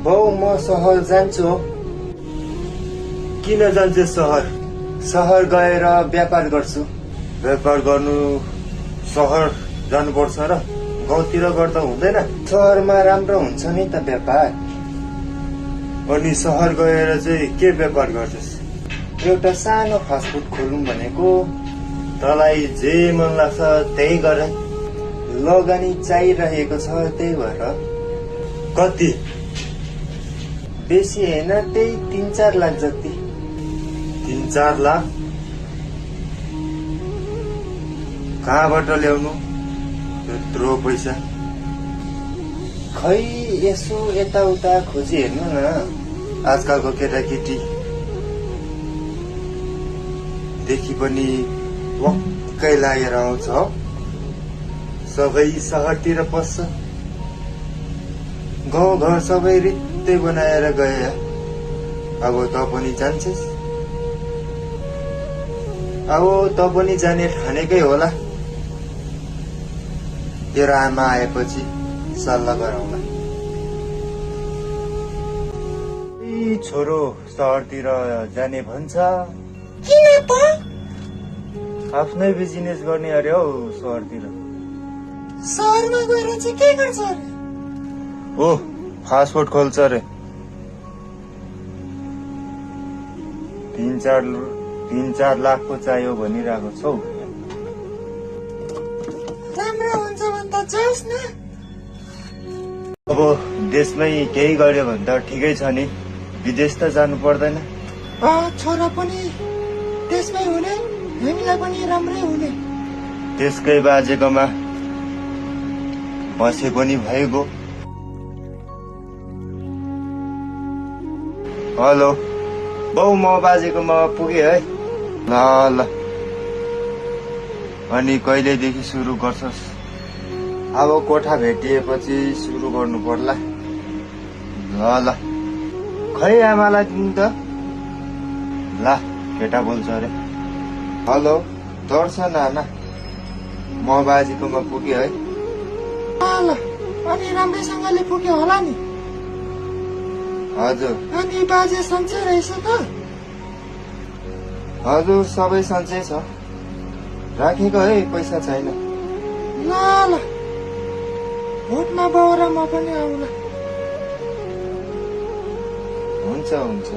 बाउ म सहर जान्छु हो। किन जान्छे सहर? सहर गएर व्यापार गर्छु। व्यापार गर्नु सहर जानुपर्छ र गाउँतिर गर्दा हुँदैन? सहरमा राम्रो हुन्छ नि त व्यापार। अनि सहर गएर चाहिँ के व्यापार गर्छस्? एउटा सानो फास्टफुड खोलौँ भनेको। तँलाई जे मन लाग्छ त्यही गर। लगानी चाहिरहेको छ त्यही भएर। कति? बेसी होइन, त्यही 3-4 लाख जति। 3-4 लाख? कहाँबाट ल्याउनु त्यत्रो पैसा? खै यसो यताउता खोजी हेर्नु न। आजकलको केटाकेटी देखि पनि वक्कै लागेर आउँछ। सबै सहरतिर पस्छ। गाउँघर सबै रित्तै बनाएर गए। अब त पनि जान्छस्? अब त पनि जाने ठानेकै होला। तेरो आमा आएपछि सल्लाह गरौँला। ए छोरो सहरतिर जाने भन्छ। किन त? आफ्नै बिजनेस गर्ने अरे हौ सहरतिर। सहरमा गएर चाहिँ के गर्छ अरे? ओ फास्ट फुड खोल्छ अरे। 3-4 लाखको चाहियो भनिरहेको छौ। राम्रो हुन्छ भने त जाओस् न। अब देशमै केही गर्यो भने त ठिकै छ नि, विदेश त जानु पर्दैन। छोरा पनि त्यसमै हुने, हामीलाई पनि राम्रै हुने। त्यसकै बाजेकोमा बसे पनि भइगयो। हेलो बाउ, म बाजेकोमा पुगेँ है। ल ल। अनि कहिलेदेखि सुरु गर्छस्? अब कोठा भेटिएपछि सुरु गर्नु पर्ला। ल ल। खै आमालाई दिनु त। ल केटा बोल्छ अरे। हेलो, दर्शन आमा, म बाजेकोमा पुगेँ है। ल, अनि राम्रैसँगले पुग्यो होला नि? हजुर अनि बाजे सन्चै रहेछ त? हजुर सबै सन्चै छ। राखेको है, पैसा छैन। ल ल, भोटमा बाउ र म पनि आउँला। हुन्छ हुन्छ।